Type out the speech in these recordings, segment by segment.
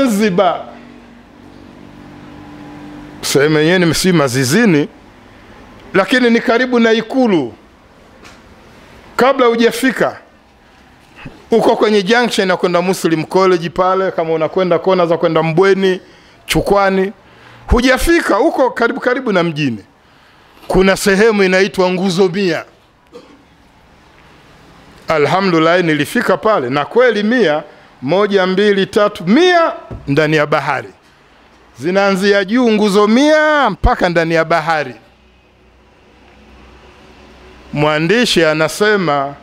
Zanzibar, sehemu yenyewe si Mazizini, lakini ni karibu na Ikulu. Kabla hujafika uko kwenye junction na kwenda Muslim College pale, kama unakwenda kona za kwenda Mbweni, Chukwani, hujafika uko karibu na mjini, kuna sehemu inaitwa Nguzo 100. Alhamdulillah nilifika pale, na kweli 100, 1, 2, 3, 100 ndani ya bahari. Zinaanzia juu nguzo 100 mpaka ndani ya bahari. Mwandishi anasema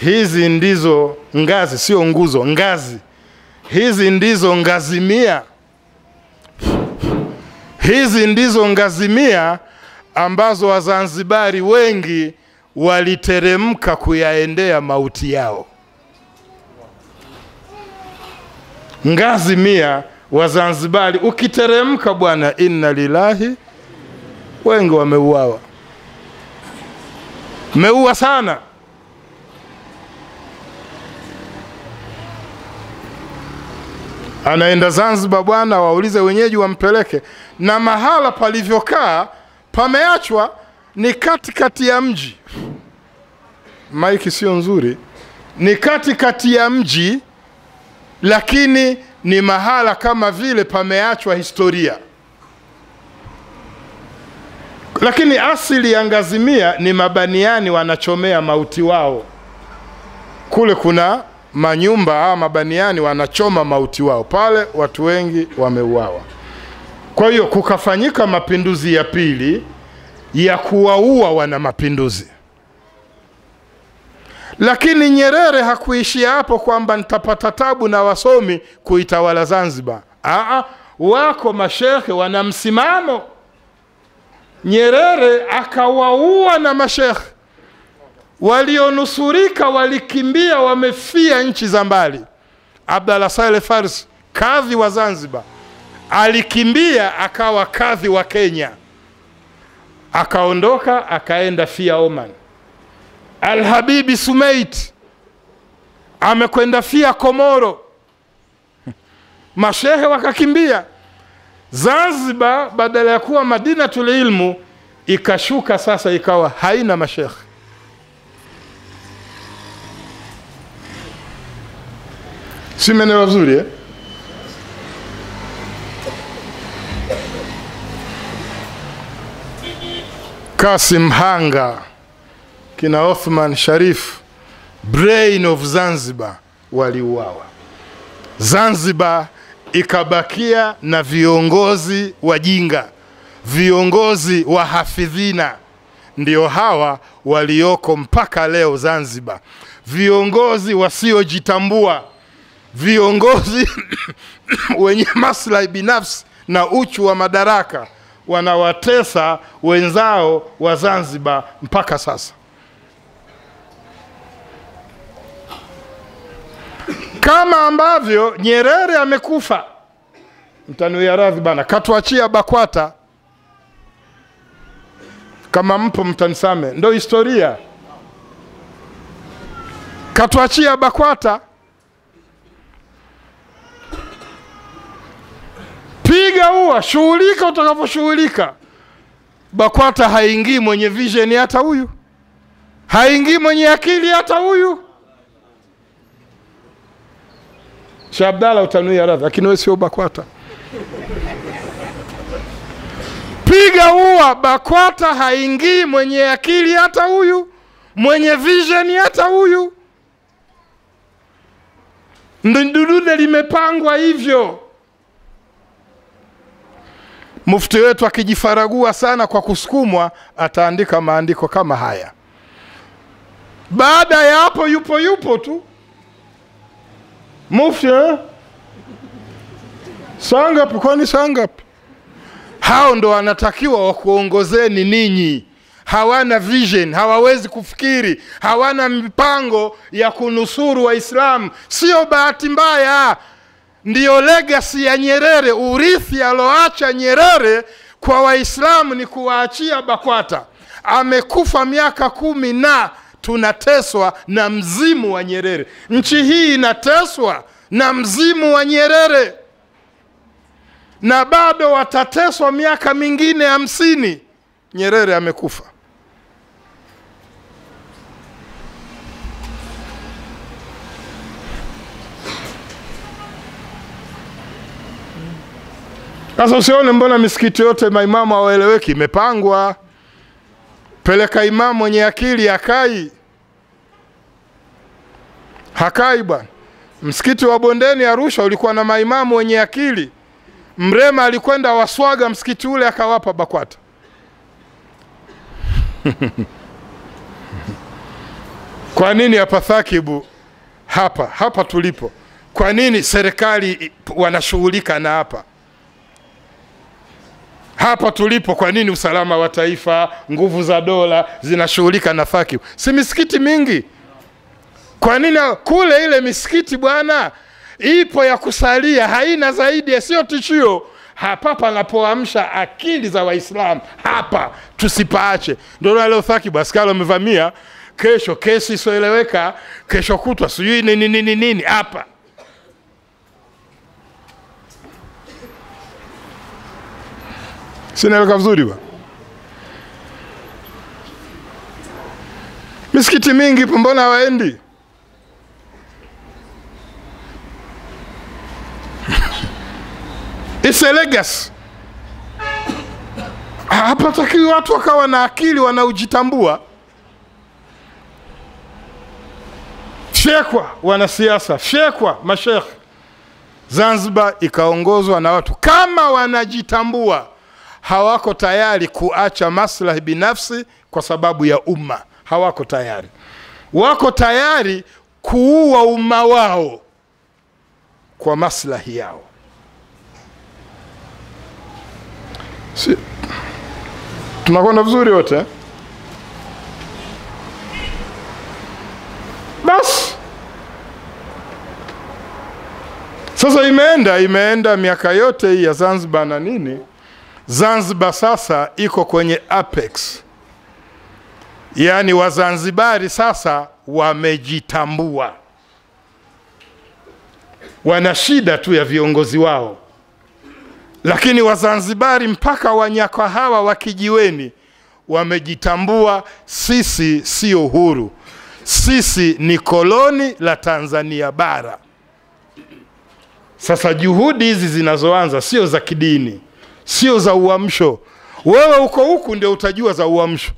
hizi ndizo ngazi, sio nguzo, ngazi. Hizi ndizo ngazi 100. Hizi ndizo ngazi 100 ambazo Wazanzibari wengi waliteremka kuyaendea mauti yao. Ngazi 100 Wazanzibari ukiteremka bwana, inna lillahi, wengi wameuawa. Meua sana. Anaenda Zanzibar bwana, waulize wenyeji wampeleke, na mahala palivyokaa pameachwa ni katikati ya mji. Maiki sio nzuri. Ni katikati ya mji, lakini ni mahala kama vile pameachwa historia. Lakini asili ya ngazi 100 ni mabaniani wanachomea mauti wao. Kule kuna manyumba mabaniani wanachoma mauti wao. Pale watu wengi wameuawa. Kwa hiyo kukafanyika mapinduzi ya pili ya kuwaua wana mapinduzi. Lakini Nyerere hakuishia hapo kwamba nitapata tabu na wasomi kuitawala Zanzibar. Wako mashehe wana msimamo. Nyerere akawaua na mashehe. Walionusurika walikimbia, wamefia nchi za mbali. Abdallah Saleh Farsi, kadhi wa Zanzibar, alikimbia akawa kadhi wa Kenya. Akaondoka akaenda fia Oman. Al-Habibi Sumait amekwenda fia Komoro. Mashehe wakakimbia. Zanzibar badala ya kuwa Madinatul Ilmu ikashuka sasa ikawa haina mashehe. Si maneno mazuri eh? Kasim Hanga, kina Othman Sharif, brain of Zanzibar, waliuawa. Zanzibar ikabakia na viongozi wajinga, viongozi wa hafidhina. Ndio hawa walioko mpaka leo Zanzibar. Viongozi wasiojitambua, viongozi wenye maslahi binafsi na uchu wa madaraka, wanawatesa wenzao wa Zanzibar mpaka sasa. Kama ambavyo Nyerere amekufa, mtanuia radhi bana, katuachia BAKWATA. Kama mpo mtanisame, ndo historia. Katuachia BAKWATA. Piga ua, shughulika utakaposhughulika. BAKWATA haingii mwenye vision hata huyu, haingii mwenye akili hata huyu. Shabdala utanuia radhi, lakini wewe sio BAKWATA. Piga ua, BAKWATA haingii mwenye akili hata huyu, mwenye vision hata huyu. Ndudude limepangwa hivyo. Mufti wetu akijifaragua sana kwa kusukumwa, ataandika maandiko kama haya. Baada ya hapo yupo tu Mufti sangapi, kwani sangapi? Hao ndo wanatakiwa wakuongozeni ninyi. Hawana vision, hawawezi kufikiri, hawana mipango ya kunusuru Waislamu. Sio bahati mbaya, ndiyo legacy ya Nyerere. Urithi aloacha Nyerere kwa Waislamu ni kuwaachia BAKWATA. Amekufa miaka 10 na tunateswa na mzimu wa Nyerere. Nchi hii inateswa na mzimu wa Nyerere. na bado watateswa miaka mingine 50. Nyerere amekufa. Sasa usione mbona misikiti yote maimamu hawaeleweki, imepangwa. Peleka imamu mwenye akili hakai bwana. Msikiti wa Bondeni Arusha ulikuwa na maimamu wenye akili. Mrema alikwenda Waswaga msikiti ule akawapa BAKWATA. Kwa nini hapa Thakibu hapa tulipo? Kwa nini serikali wanashughulika na hapa tulipo? Kwa nini usalama wa taifa, nguvu za dola zinashughulika na Thakibu? Si misikiti mingi? Kwa nini kule ile misikiti bwana ipo ya kusalia, haina zaidi ya sio tishio? Hapa panapoamsha akili za Waislamu, hapa tusipaache. Ndio leo Thakibu askari wamevamia, kesho kesi isoeleweka, kesho kutwa sijui nini hapa. Sinaeleka vizuri ba? Misikiti mingi mbona hawaendi? It's a legacy. Hapa takiwi watu wakawa na akili, wanaojitambua. Fyekwa wanasiasa, fyekwa mashekh. Zanzibar ikaongozwa na watu kama wanajitambua, hawako tayari kuacha maslahi binafsi kwa sababu ya umma. Hawako tayari. Wako tayari kuua umma wao kwa maslahi yao. Tunakwenda vizuri wote? Bas. Sasa imeenda miaka yote hii ya Zanzibar na nini? Zanzibar sasa iko kwenye apex. Yaani Wazanzibari sasa wamejitambua. Wana shida tu ya viongozi wao. Lakini Wazanzibari mpaka Wanyaka hawa wakijiweni wamejitambua, sisi sio huru. Sisi ni koloni la Tanzania bara. Sasa juhudi hizi zinazoanza sio za kidini, sio za uamsho. Wewe uko huku ndio utajua za uamsho.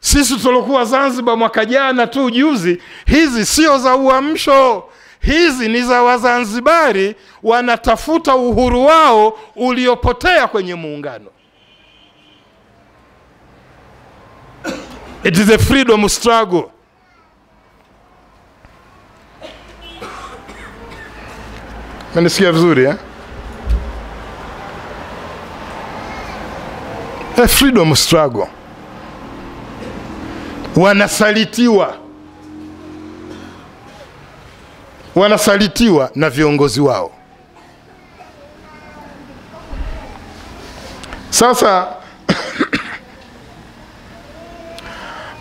Sisi tulokuwa Zanzibar mwaka jana tu juzi, hizi sio za uamsho. Hizi ni za Wazanzibari wanatafuta uhuru wao uliopotea kwenye muungano. It is a freedom struggle. Mnasikia vizuri A freedom struggle. Wanasalitiwa na viongozi wao. Sasa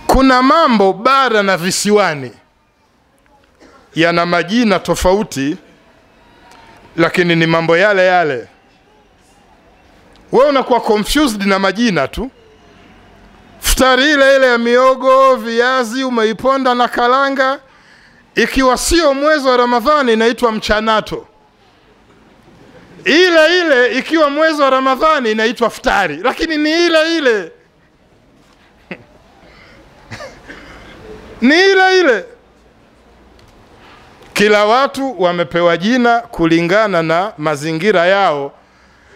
kuna mambo bara na visiwani yana majina tofauti, lakini ni mambo yale yale. Wewe unakuwa confused na majina tu. Futari ile ya miogo, viazi umeiponda na kalanga, ikiwa sio mwezi wa Ramadhani inaitwa mchanato. Ile ikiwa mwezi wa Ramadhani inaitwa futari, lakini ni ile. Ni ile. Kila watu wamepewa jina kulingana na mazingira yao,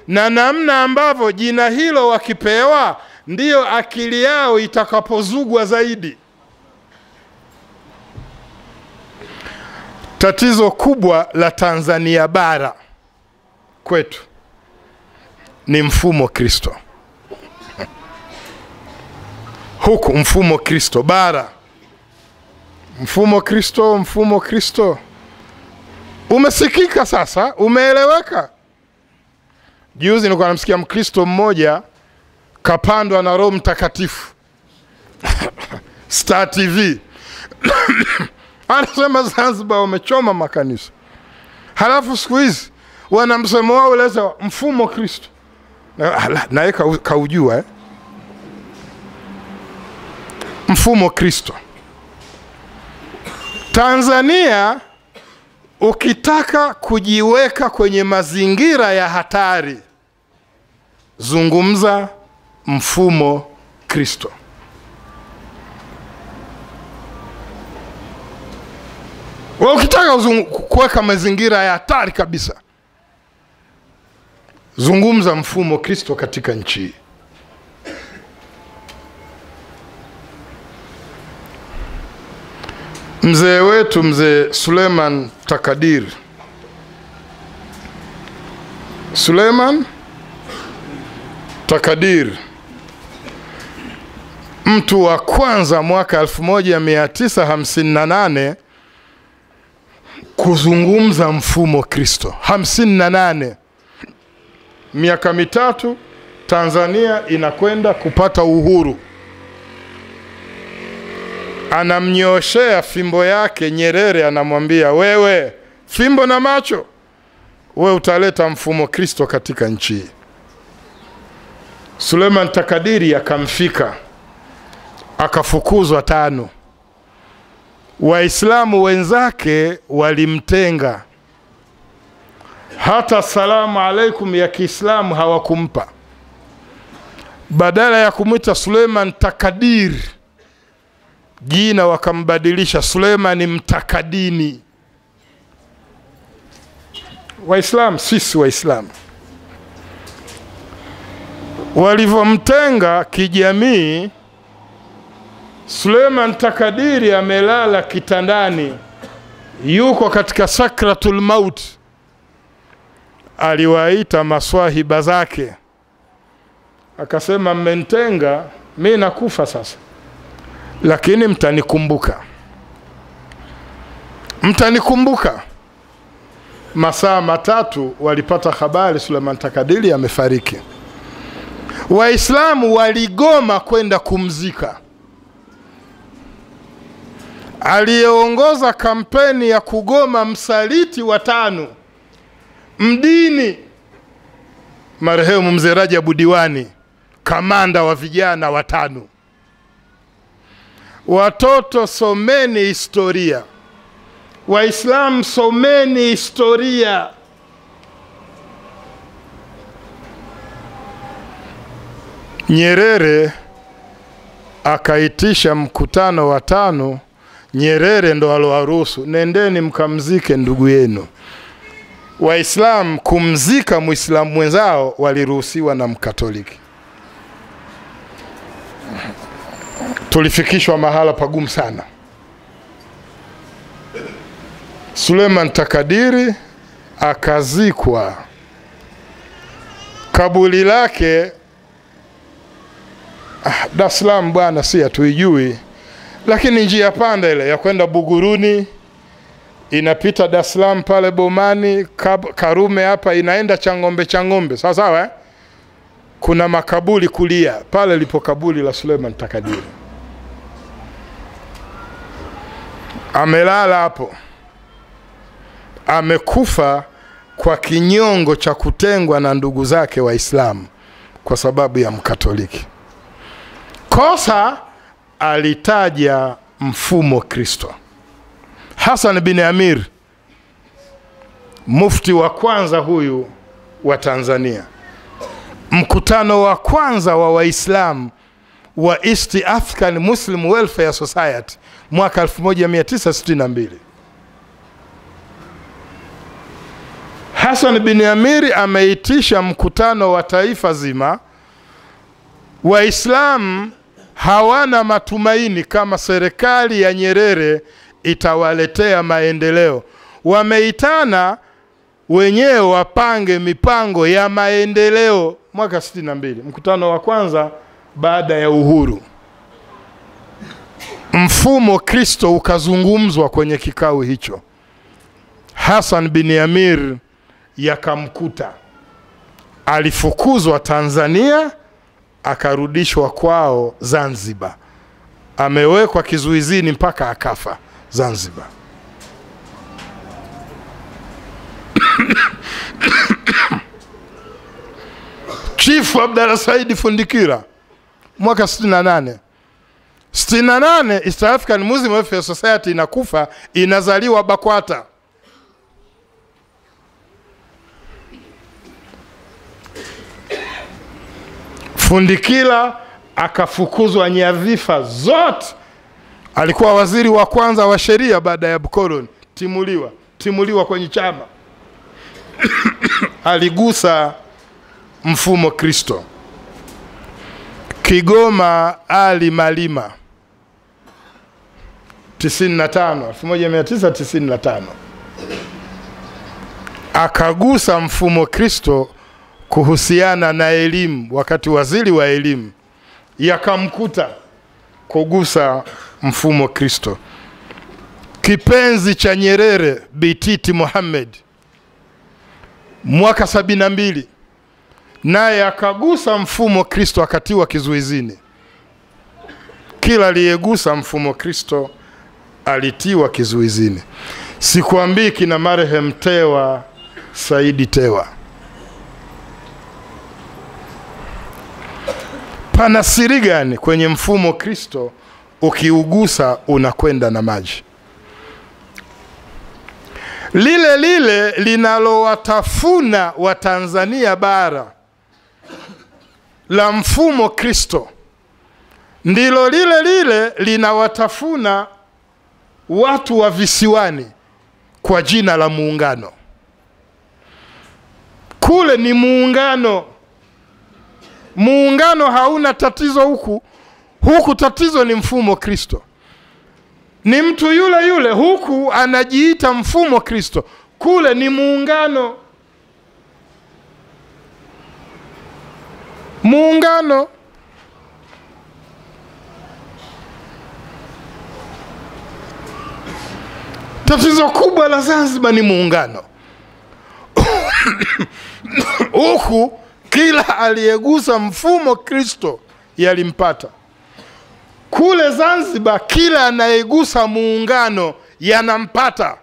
na namna ambavyo jina hilo wakipewa ndiyo akili yao itakapozugwa zaidi. Tatizo kubwa la Tanzania bara kwetu ni mfumo Kristo. Huku mfumo Kristo bara. Mfumo Kristo. Umesikika sasa, umeeleweka. Juzi nilikuwa namsikia Mkristo mmoja kapandwa na Roho Mtakatifu. Star TV. Anasema Zanzibar wamechoma makanisa. Halafu siku hizi wana msemo wao uleza mfumo Kristo. Naye kaujua mfumo Kristo. Tanzania ukitaka kujiweka kwenye mazingira ya hatari, zungumza mfumo Kristo. Ukitaka kuweka mazingira ya hatari kabisa, zungumza mfumo Kristo katika nchi. Mzee wetu mzee Suleiman Takadir, mtu wa kwanza mwaka 1958 kuzungumza mfumo Kristo. 58, miaka mitatu Tanzania inakwenda kupata uhuru. Anamnyoshea fimbo yake Nyerere, anamwambia wewe fimbo na macho, wewe utaleta mfumo Kristo katika nchi. Suleiman Takadiri akamfika, akafukuzwa 5. Waislamu wenzake walimtenga, hata salamu alaikum ya Kiislamu hawakumpa. Badala ya kumwita Suleiman Takadir, jina wakambadilisha Suleiman Mtakadini. Waislamu, sisi Waislamu walivomtenga kijamii, Suleiman Takadiri amelala kitandani, yuko katika sakratul maut. Aliwaita maswahiba zake, akasema mmentenga, mimi nakufa sasa, lakini mtanikumbuka. Masaa matatu walipata habari Suleiman Takadiri amefariki. Waislamu waligoma kwenda kumzika. Aliyeongoza kampeni ya kugoma msaliti wa 5 mdini, marehemu mzee Rajabu Diwani, kamanda wa vijana wa 5. Watoto someni historia, Waislamu someni historia. Nyerere akaitisha mkutano wa 5. Nyerere ndo alowaruhusu, nendeni mkamzike ndugu yenu. Waislamu kumzika Muislamu mwenzao waliruhusiwa na Mkatoliki. Tulifikishwa mahala pagumu sana. Suleiman Takadiri akazikwa. Kaburi lake Dar es Salaam bwana si hatuijui, lakini njia panda ile ya kwenda Buguruni inapita Dar es Salaam pale Bomani, Karume hapa inaenda Changombe. Sawa kuna makaburi kulia, pale lipo kaburi la Suleiman Takadiri. Amelala hapo, amekufa kwa kinyongo cha kutengwa na ndugu zake Waislamu kwa sababu ya Mkatoliki. Kosa alitaja mfumo Kristo. Hassan bin Amir, mufti wa kwanza huyu wa Tanzania, mkutano wa kwanza wa Waislamu wa East African Muslim Welfare Society mwaka 1962. Hassan bin Amir ameitisha mkutano wa taifa zima. Waislamu hawana matumaini kama serikali ya Nyerere itawaletea maendeleo. Wameitana wenyewe wapange mipango ya maendeleo mwaka 62, mkutano wa kwanza baada ya uhuru. Mfumo Kristo ukazungumzwa kwenye kikao hicho. Hassan bin Amir yakamkuta, alifukuzwa Tanzania, akarudishwa kwao Zanzibar. Amewekwa kizuizini mpaka akafa Zanzibar. Chief Abdalla Said Fundikira mwaka 68. 68 East African Muslim Welfare Society inakufa, inazaliwa BAKWATA. Fundikira akafukuzwa nyadhifa zote. Alikuwa waziri wa kwanza wa sheria baada ya Bukoloni. Timuliwa kwenye chama. Aligusa mfumo Kristo. Kigoma Ali Malima 1995 akagusa mfumo Kristo kuhusiana na elimu, wakati waziri wa elimu, yakamkuta kugusa mfumo Kristo. Kipenzi cha Nyerere Bititi Mohamed mwaka 72 naye akagusa mfumo Kristo, akatiwa kizuizini. Kila aliyegusa mfumo Kristo alitiwa kizuizini. Sikuambii kina marehemu Tewa Saidi Tewa. Pana siri gani kwenye mfumo Kristo ukiugusa unakwenda na maji? Lile linalowatafuna wa Tanzania bara la mfumo Kristo ndilo lile linawatafuna watu wa visiwani kwa jina la muungano. Kule ni muungano. Muungano hauna tatizo huku tatizo ni mfumo Kristo. Ni mtu yule huku anajiita mfumo Kristo, kule ni muungano. Muungano. Tatizo kubwa la Zanzibar ni muungano. Huku kila aliyegusa mfumo Kristo yalimpata. Kule Zanzibar kila anayegusa muungano yanampata.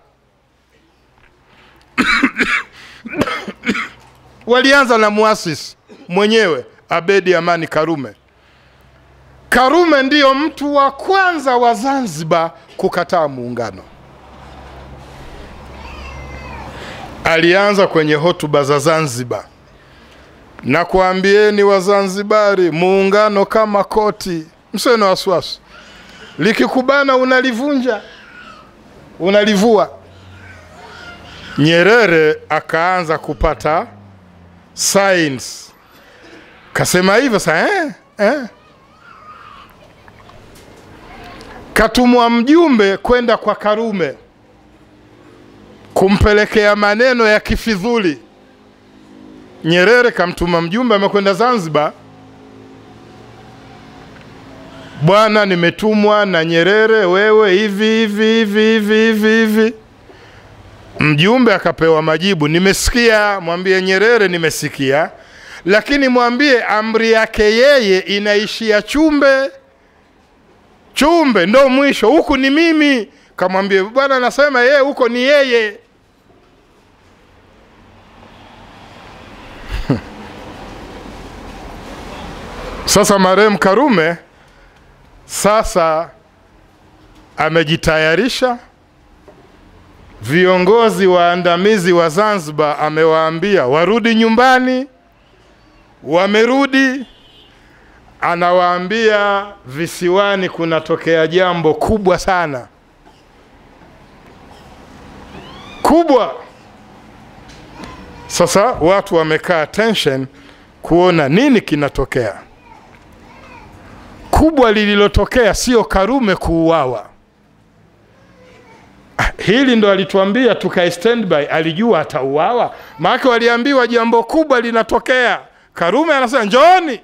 Walianza na muasisi mwenyewe Abedi Amani Karume. Karume ndiyo mtu wa kwanza wa Zanzibar kukataa muungano. Alianza kwenye hotuba za Zanzibar, na kuambieni wa Zanzibari, muungano kama koti, msiwe na wasiwasi. Likikubana unalivunja, unalivua. Nyerere akaanza kupata science. Kasema hivyo sasa katumwa mjumbe kwenda kwa Karume kumpelekea maneno ya kifidhuli. Nyerere kamtuma mjumbe, amekwenda Zanzibar. Bwana, nimetumwa na Nyerere, wewe hivi. Mjumbe akapewa majibu, nimesikia. Mwambie Nyerere nimesikia, lakini mwambie amri yake yeye inaishia Chumbe ndo mwisho, huku ni mimi. Kamwambie bwana anasema yeye huko ni yeye. Sasa marehemu Karume sasa amejitayarisha. Viongozi waandamizi wa Zanzibar amewaambia warudi nyumbani. Wamerudi. Anawaambia visiwani kunatokea jambo kubwa sana. Kubwa. Sasa watu wamekaa tension kuona nini kinatokea. Kubwa lililotokea sio Karume kuuawa. Hili ndo alituambia tukae standby, alijua atauawa. Maana waliambiwa jambo kubwa linatokea. Karume anasema njooni.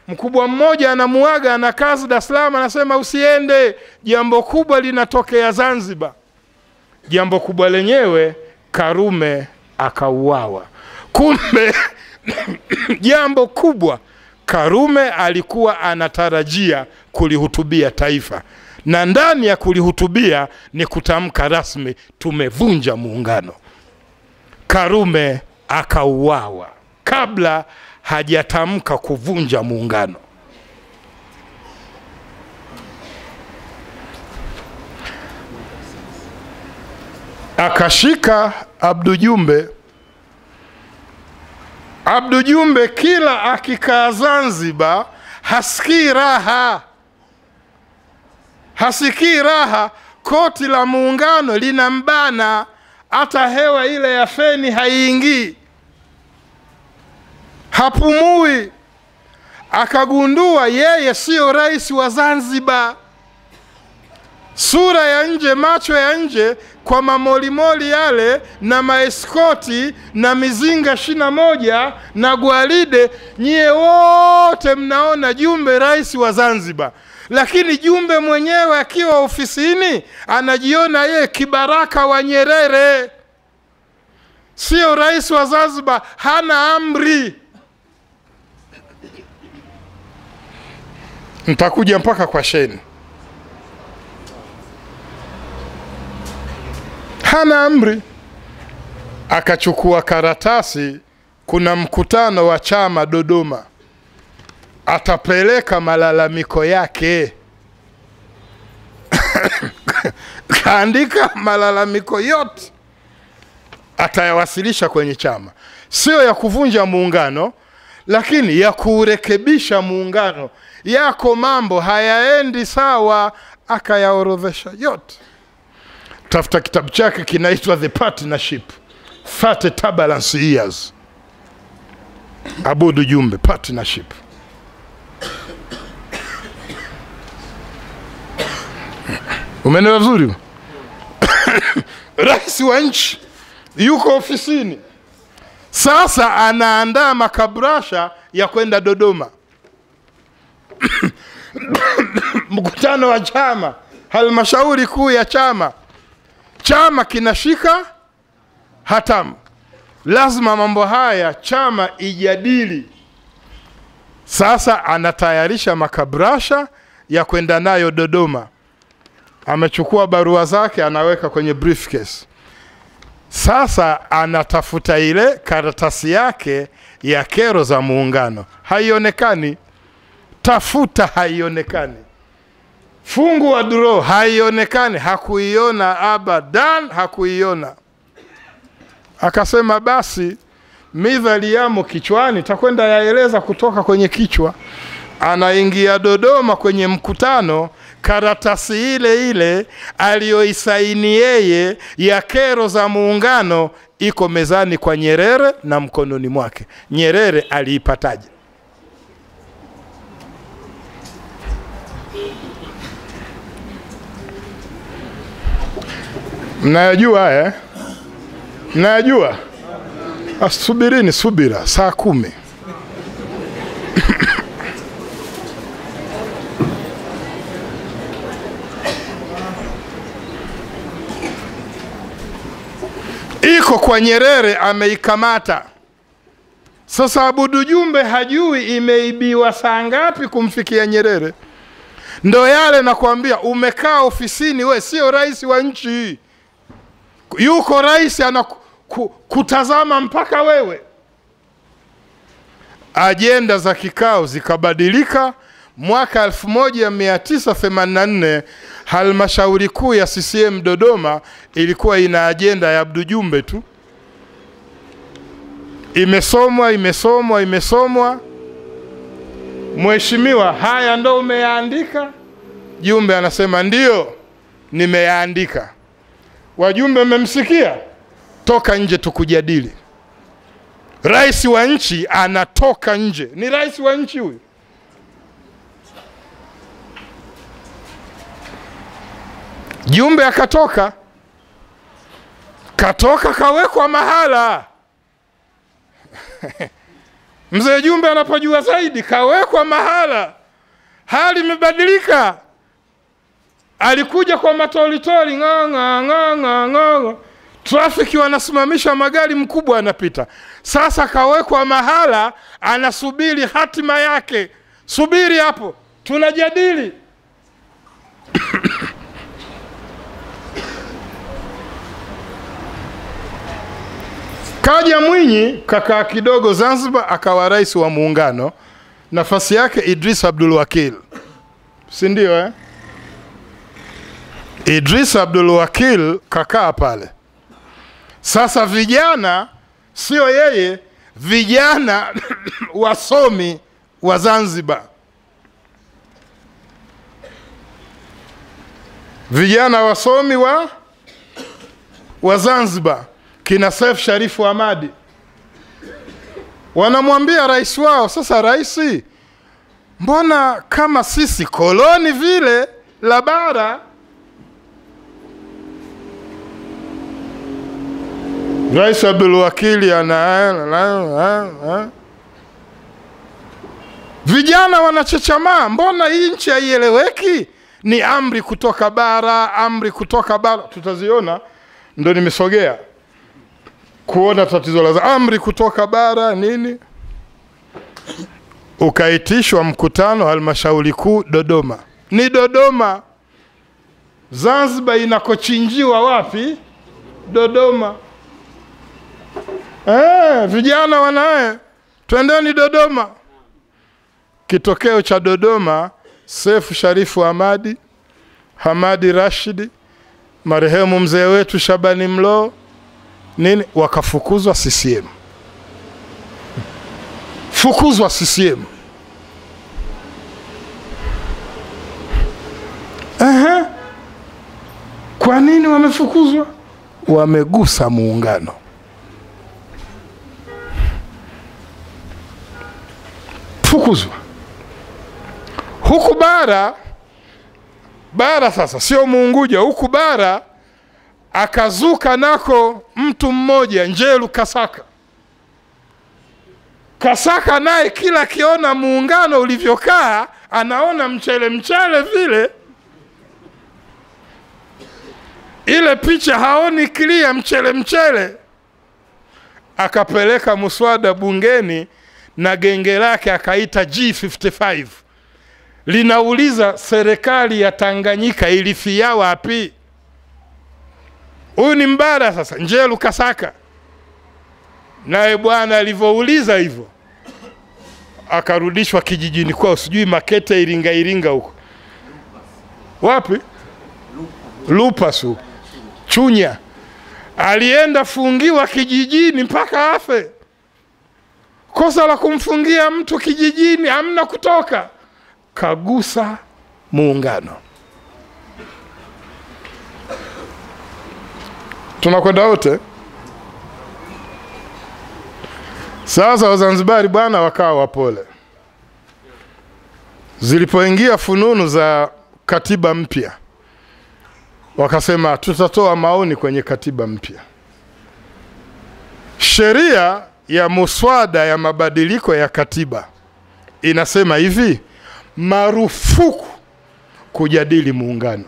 Mkubwa mmoja anamuaga, ana kazi Dar es Salaam, anasema usiende, jambo kubwa linatokea Zanzibar. Jambo kubwa lenyewe Karume akauawa. Kumbe jambo kubwa Karume alikuwa anatarajia kulihutubia taifa, na ndani ya kulihutubia ni kutamka rasmi tumevunja muungano. Karume akauawa kabla hajatamka kuvunja muungano. Akashika Abdu Jumbe. Abdu Jumbe kila akikaa Zanzibar hasikii raha. Hasikii raha, koti la muungano linambana, hata hewa ile ya feni haiingii. Hapumui. Akagundua yeye sio rais wa Zanzibar. Sura ya nje, macho ya nje, kwa mamolimoli yale na maeskoti na mizinga 21 na gwaride, nyie wote mnaona Jumbe rais wa Zanzibar. Lakini Jumbe mwenyewe akiwa ofisini anajiona yeye kibaraka wa Nyerere. Sio rais wa Zanzibar, hana amri. Nitakuja mpaka kwa Sheni. Hana amri. Akachukua karatasi, kuna mkutano wa chama Dodoma, atapeleka malalamiko yake. Kaandika malalamiko yote, atayawasilisha kwenye chama. Sio ya kuvunja muungano, lakini ya kurekebisha muungano. Yako mambo hayaendi sawa, akayaorodhesha yote. Tafuta kitabu chake kinaitwa The Partnership, Fate Turbulence Years. Abudu Jumbe, Partnership. Umeelewa vizuri? Rais wa nchi yuko ofisini. Sasa anaandaa makabrasha ya kwenda Dodoma. Mkutano wa chama, halmashauri kuu ya chama. Chama kinashika hatamu. Lazima mambo haya chama ijadili. Sasa anatayarisha makabrasha ya kwenda nayo Dodoma. Amechukua barua zake, anaweka kwenye briefcase. Sasa anatafuta ile karatasi yake ya kero za muungano. Haionekani. Tafuta, haionekani. Fungu wa draw, haionekani. Hakuiona abadan, hakuiona. Akasema basi midhali yamo kichwani, takwenda yaeleza kutoka kwenye kichwa. Anaingia Dodoma kwenye mkutano, karatasi ile ile aliyoisaini yeye ya kero za muungano iko mezani kwa Nyerere na mkononi mwake. Nyerere aliipataje? Mnayajua haya? Mnayajua? Asubirini, subira, saa 10. Iko kwa Nyerere, ameikamata. Sasa Abudu Jumbe hajui imeibiwa saa ngapi kumfikia Nyerere. Ndo yale nakwambia, umekaa ofisini, we sio rais wa nchi. Yuko rais anakutazama mpaka wewe. Ajenda za kikao zikabadilika. Mwaka 1984 halmashauri kuu ya CCM Dodoma ilikuwa ina ajenda ya Abdu Jumbe tu. Imesomwa. Mheshimiwa, haya ndo umeyaandika? Jumbe anasema ndio, nimeyaandika. Wajumbe mmemsikia? Toka nje tukujadili. Rais wa nchi anatoka nje. Ni rais wa nchi huyu. Jumbe akatoka. Kawekwa mahala. Mzee Jumbe anapojua zaidi, kawekwa mahala. Hali imebadilika. Alikuja kwa matolitori, nganga. Trafiki wanasimamisha magari, mkubwa anapita. Sasa kawekwa mahala, anasubiri hatima yake. Subiri hapo, tunajadili. Kaja Mwinyi kakaa kidogo Zanzibar, akawa rais wa muungano, nafasi yake Idris Abdul Wakil, si ndio Idris Abdul Wakil kakaa pale. Sasa vijana, sio yeye, vijana wasomi wa Zanzibar, vijana wasomi wa Zanzibar, kina Seif Sharif Hamad, wanamwambia rais wao, sasa raisi, mbona kama sisi koloni vile la bara? Rais Abdul Wakili vijana wanachechamaa, mbona hii nchi haieleweki? Ni amri kutoka bara, amri kutoka bara. Tutaziona, ndo nimesogea kuona tatizo la amri kutoka bara nini. Ukaitishwa mkutano halmashauri kuu Dodoma. Ni Dodoma. Zanzibar inakochinjiwa wapi? Dodoma. Vijana wanae, twendeni Dodoma. Kitokeo cha Dodoma, Seif Sharif Hamad, Hamad Rashid, marehemu mzee wetu Shabani Mlo, nini, wakafukuzwa CCM. Fukuzwa CCM. Kwa nini wamefukuzwa? Wamegusa muungano. Fukuzwa. Huku bara sasa sio Muunguja, huku bara akazuka nako mtu mmoja, Njelu Kasaka. Kasaka naye kila kiona muungano ulivyokaa, anaona mchele vile, ile picha haoni clear, mchele. Akapeleka muswada bungeni na genge lake akaita G55. Linauliza serikali ya Tanganyika ilifia wapi? Huyu ni mbara sasa, Njelu Kasaka. Naye bwana alivyouliza hivyo, akarudishwa kijijini kwao, sijui Makete, Iringa huko. Wapi? Lupasu, Chunya. Alienda fungiwa kijijini mpaka afe. Kosa la kumfungia mtu kijijini, hamna kutoka. Kagusa muungano. Tunakwenda wote. Sasa Wazanzibari bwana wakawa wapole. Zilipoingia fununu za katiba mpya, wakasema tutatoa maoni kwenye katiba mpya. Sheria ya muswada ya mabadiliko ya katiba inasema hivi: marufuku kujadili muungano.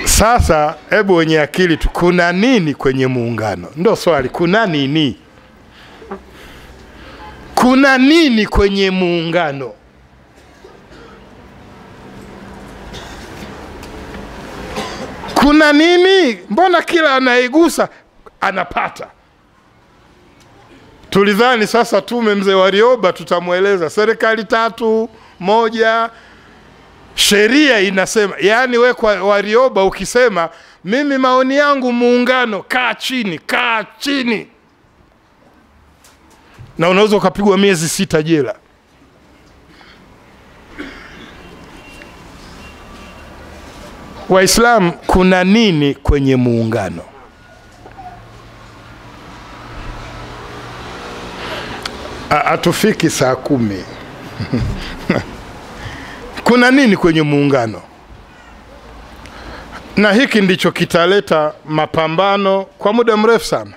Sasa hebu wenye akili tu, kuna nini kwenye muungano? Ndio swali, kuna nini? Kuna nini kwenye muungano? Kuna nini? Mbona kila anaigusa anapata? Tulidhani sasa tume mzee Warioba tutamueleza serikali 3 1. Sheria inasema, yani we kwa Warioba ukisema mimi maoni yangu muungano, kaa chini. Na unaweza ukapigwa miezi 6 jela. Waislamu, kuna nini kwenye muungano? Atufiki saa 10. Kuna nini kwenye muungano? Na hiki ndicho kitaleta mapambano kwa muda mrefu sana.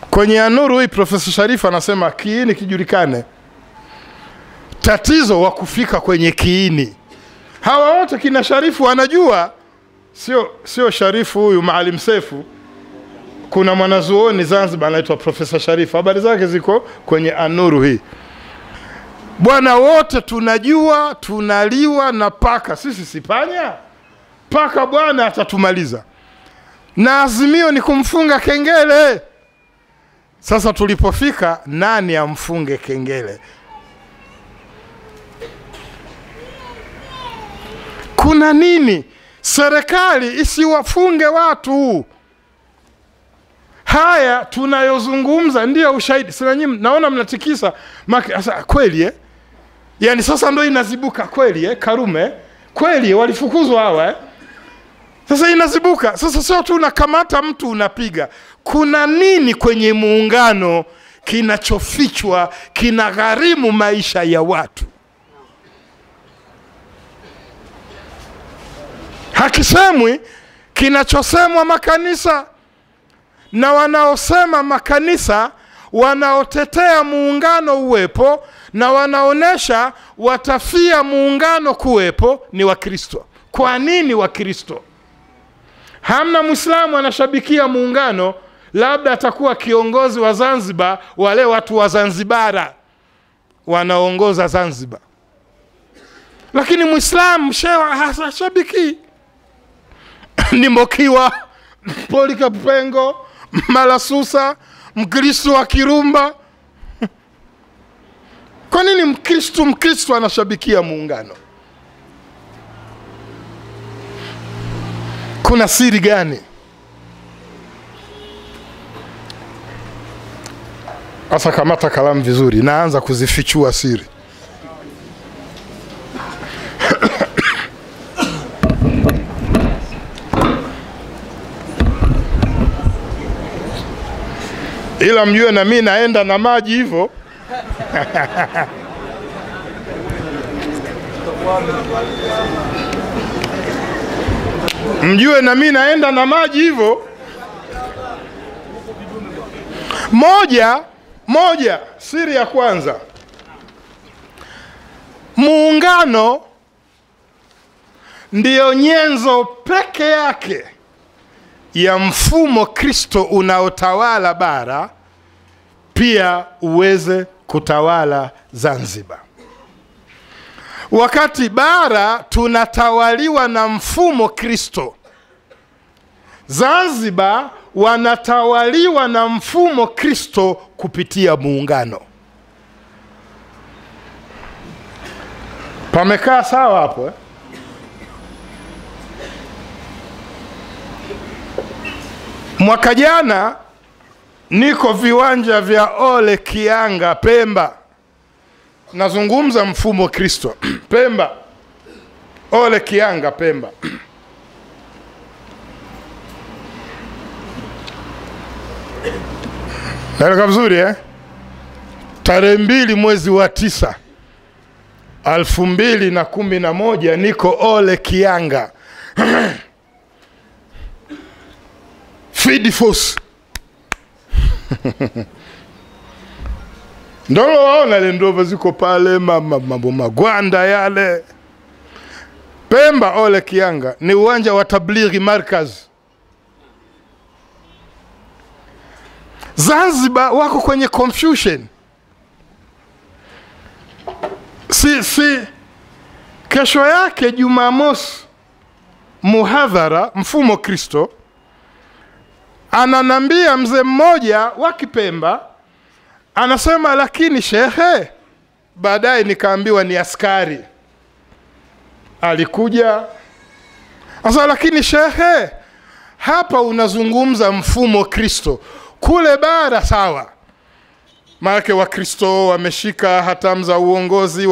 Kwenye Anuru hii Profesa Sharifa anasema kiini kijulikane. Tatizo wa kufika kwenye kiini. Hawa wote kina Sharifu wanajua, sio Sharifu huyu Maalim Sefu. Kuna mwanazuoni Zanzibar anaitwa Profesa Sharifa, habari zake ziko kwenye Anuru hii. Bwana wote tunajua tunaliwa na paka, sisi sipanya. mpaka Bwana atatumaliza. Na azimio ni kumfunga kengele. Sasa tulipofika, nani amfunge kengele? Kuna nini? Serikali isiwafunge watu. Haya tunayozungumza ndio ushahidi. Sasa nyinyi naona mnatikisa sasa kweli yani sasa ndio inazibuka kweli Karume kweli walifukuzwa hawa Sasa inazibuka. Sasa sio tu unakamata mtu unapiga. Kuna nini kwenye muungano kinachofichwa kinagharimu maisha ya watu? Hakisemwi. Kinachosemwa makanisa, na wanaosema makanisa, wanaotetea muungano uwepo na wanaonesha watafia muungano kuwepo ni Wakristo. Kwa nini Wakristo? Hamna Muislamu anashabikia muungano, labda atakuwa kiongozi wa Zanzibar, wale watu wa Zanzibara wanaongoza Zanzibar. Lakini Muislamu shewa hashabiki ni Mokiwa, Polycarp Pengo, Malasusa, Mkristo wa Kirumba. Kwa nini Mkristo anashabikia muungano? Kuna siri gani? Asa kamata kalamu vizuri, naanza kuzifichua siri. Ila mjue na mimi naenda na maji hivyo. Mjue na mimi naenda na maji hivyo. Moja, siri ya kwanza. Muungano ndio nyenzo peke yake ya mfumo Kristo unaotawala bara pia uweze kutawala Zanzibar. Wakati bara tunatawaliwa na mfumo Kristo, Zanzibar wanatawaliwa na mfumo Kristo kupitia muungano. Pamekaa sawa hapo Mwaka jana niko viwanja vya Ole Kianga Pemba. Nazungumza mfumo Kristo. Pemba. Ole Kianga Pemba. Naeleka vizuri Tarehe 2 mwezi wa 9 2011 niko Ole Kianga. Feed force. Ndio waona ile ndova ziko pale mambo magwanda yale. Pemba Ole Kianga ni uwanja wa Tablighi Markaz. Zanzibar wako kwenye confusion. Kesho yake Jumamosi muhadhara mfumo Kristo. Ananambia mzee mmoja wa Kipemba, anasema lakini shehe, baadaye nikaambiwa ni askari alikuja, asa lakini shehe, hapa unazungumza mfumo Kristo, kule bara sawa, maana wa Kristo wameshika hatamu za uongozi,